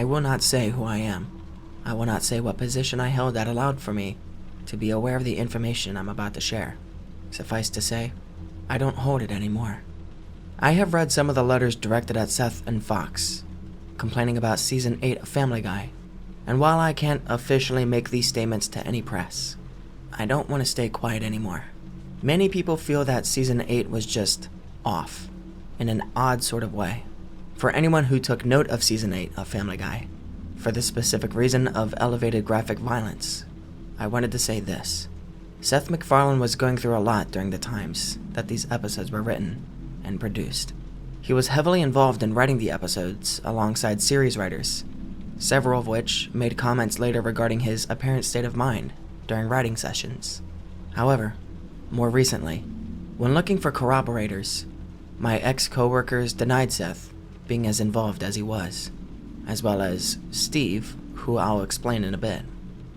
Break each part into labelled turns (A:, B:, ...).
A: will not say who I am. I will not say what position I held that allowed for me to be aware of the information I'm about to share. Suffice to say, I don't hold it anymore. I have read some of the letters directed at Seth and Fox, complaining about Season 8 of Family Guy, and while I can't officially make these statements to any press, I don't want to stay quiet anymore. Many people feel that Season 8 was just off, in an odd sort of way. For anyone who took note of Season 8 of Family Guy, for the specific reason of elevated graphic violence, I wanted to say this. Seth MacFarlane was going through a lot during the times that these episodes were written and produced. He was heavily involved in writing the episodes alongside series writers, several of which made comments later regarding his apparent state of mind during writing sessions. However, more recently, when looking for corroborators, my ex-coworkers denied Seth being as involved as he was, as well as Steve, who I'll explain in a bit.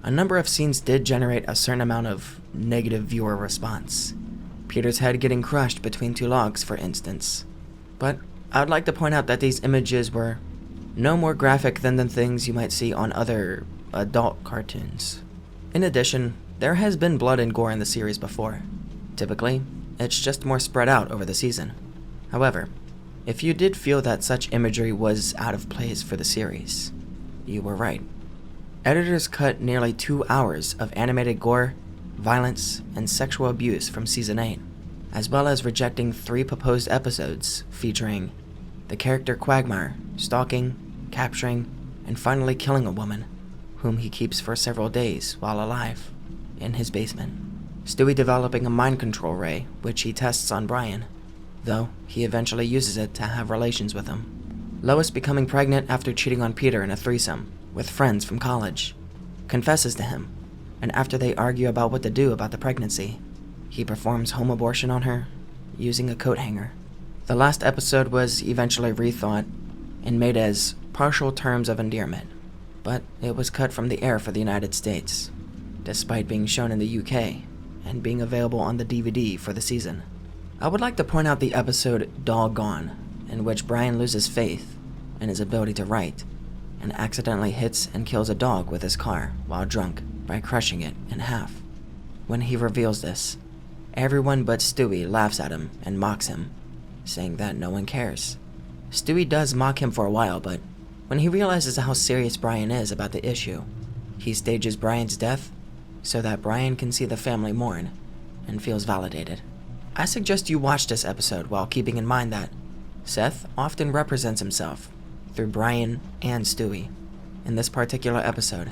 A: A number of scenes did generate a certain amount of negative viewer response. Peter's head getting crushed between two logs, for instance. But I would like to point out that these images were no more graphic than the things you might see on other adult cartoons. In addition, there has been blood and gore in the series before. Typically, it's just more spread out over the season. However, if you did feel that such imagery was out of place for the series, you were right. Editors cut nearly 2 hours of animated gore, violence, and sexual abuse from Season 8, as well as rejecting 3 proposed episodes featuring the character Quagmire stalking, capturing, and finally killing a woman, whom he keeps for several days while alive, in his basement. Stewie developing a mind control ray, which he tests on Brian, though he eventually uses it to have relations with him. Lois becoming pregnant after cheating on Peter in a threesome with friends from college, confesses to him, and after they argue about what to do about the pregnancy, he performs home abortion on her using a coat hanger. The last episode was eventually rethought and made as partial terms of endearment, but it was cut from the air for the United States, despite being shown in the UK and being available on the DVD for the season. I would like to point out the episode Doggone, in which Brian loses faith in his ability to write, and accidentally hits and kills a dog with his car while drunk by crushing it in half. When he reveals this, everyone but Stewie laughs at him and mocks him, saying that no one cares. Stewie does mock him for a while, but when he realizes how serious Brian is about the issue, he stages Brian's death so that Brian can see the family mourn and feels validated. I suggest you watch this episode while keeping in mind that Seth often represents himself through Brian and Stewie. In this particular episode,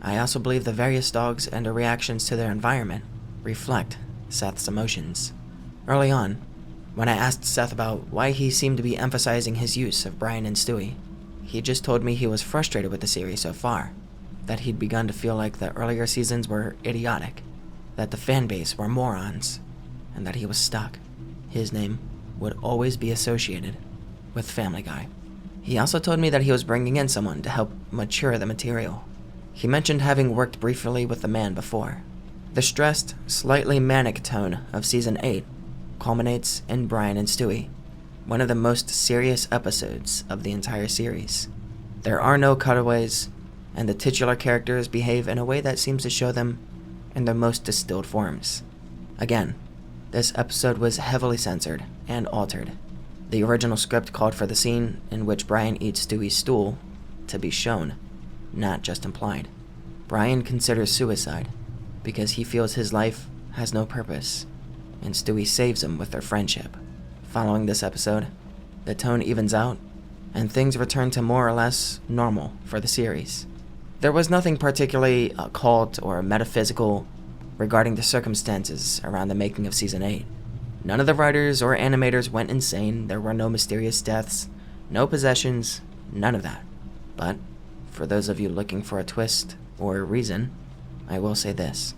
A: I also believe the various dogs and their reactions to their environment reflect Seth's emotions. Early on, when I asked Seth about why he seemed to be emphasizing his use of Brian and Stewie, he just told me he was frustrated with the series so far, that he'd begun to feel like the earlier seasons were idiotic, that the fan base were morons, and that he was stuck. His name would always be associated with Family Guy. He also told me that he was bringing in someone to help mature the material. He mentioned having worked briefly with the man before. The stressed, slightly manic tone of Season 8 culminates in Brian and Stewie, one of the most serious episodes of the entire series. There are no cutaways, and the titular characters behave in a way that seems to show them in their most distilled forms. Again, this episode was heavily censored and altered. The original script called for the scene in which Brian eats Stewie's stool to be shown, not just implied. Brian considers suicide because he feels his life has no purpose, and Stewie saves him with their friendship. Following this episode, the tone evens out, and things return to more or less normal for the series. There was nothing particularly occult or metaphysical regarding the circumstances around the making of Season 8. None of the writers or animators went insane. There were no mysterious deaths, no possessions, none of that. But for those of you looking for a twist or a reason, I will say this.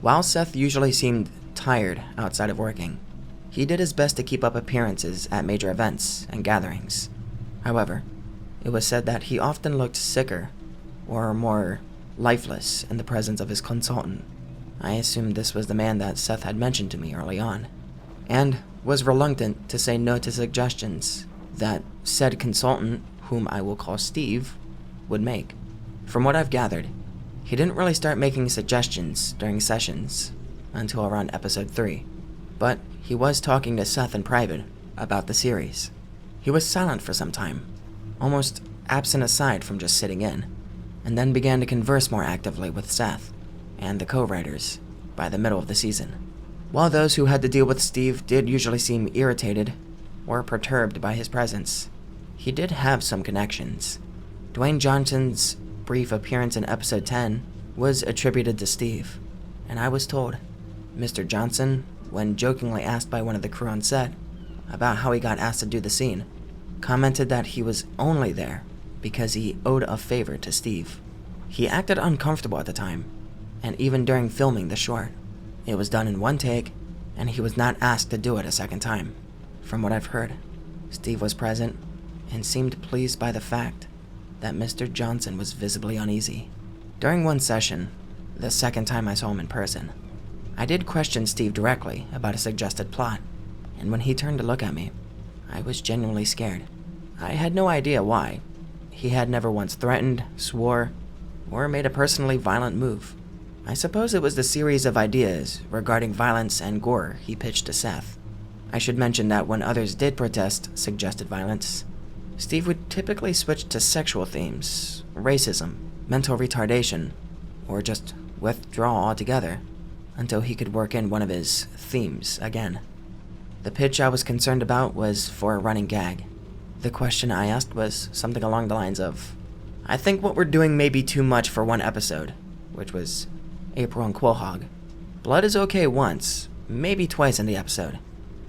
A: While Seth usually seemed tired outside of working, he did his best to keep up appearances at major events and gatherings. However, it was said that he often looked sicker or more lifeless in the presence of his consultant. I assumed this was the man that Seth had mentioned to me early on, and was reluctant to say no to suggestions that said consultant, whom I will call Steve, would make. From what I've gathered, he didn't really start making suggestions during sessions until around episode 3, but he was talking to Seth in private about the series. He was silent for some time, almost absent aside from just sitting in, and then began to converse more actively with Seth and the co-writers by the middle of the season. While those who had to deal with Steve did usually seem irritated or perturbed by his presence, he did have some connections. Dwayne Johnson's brief appearance in episode 10 was attributed to Steve, and I was told Mr. Johnson, when jokingly asked by one of the crew on set about how he got asked to do the scene, commented that he was only there because he owed a favor to Steve. He acted uncomfortable at the time, and even during filming the short. It was done in one take, and he was not asked to do it a second time. From what I've heard, Steve was present and seemed pleased by the fact that Mr. Johnson was visibly uneasy. During one session, the second time I saw him in person, I did question Steve directly about a suggested plot, and when he turned to look at me, I was genuinely scared. I had no idea why. He had never once threatened, swore, or made a personally violent move. I suppose it was the series of ideas regarding violence and gore he pitched to Seth. I should mention that when others did protest suggested violence, Steve would typically switch to sexual themes, racism, mental retardation, or just withdraw altogether until he could work in one of his themes again. The pitch I was concerned about was for a running gag. The question I asked was something along the lines of, "I think what we're doing may be too much for one episode," which was April and Quahog. Blood is okay once, maybe twice in the episode,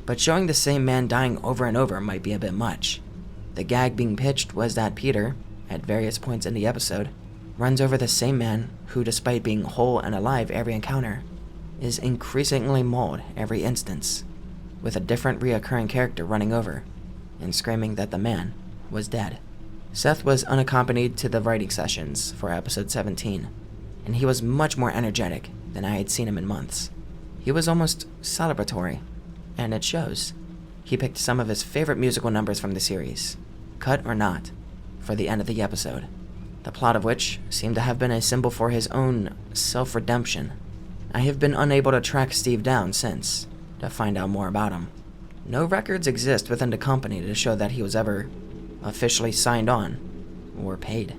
A: but showing the same man dying over and over might be a bit much. The gag being pitched was that Peter, at various points in the episode, runs over the same man who, despite being whole and alive every encounter, is increasingly mauled every instance, with a different reoccurring character running over and screaming that the man was dead. Seth was unaccompanied to the writing sessions for episode 17, and he was much more energetic than I had seen him in months. He was almost celebratory, and it shows. He picked some of his favorite musical numbers from the series, cut or not, for the end of the episode, the plot of which seemed to have been a symbol for his own self-redemption. I have been unable to track Steve down since, to find out more about him. No records exist within the company to show that he was ever officially signed on or paid,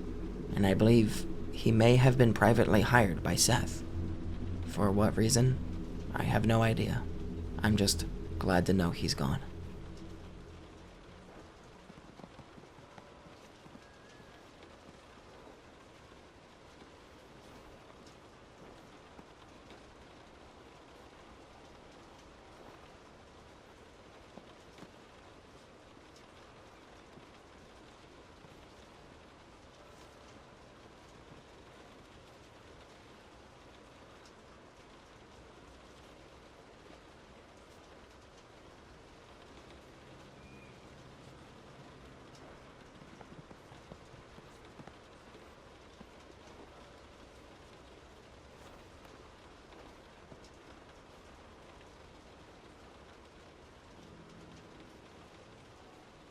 A: and I believe he may have been privately hired by Seth. For what reason? I have no idea. I'm just glad to know he's gone.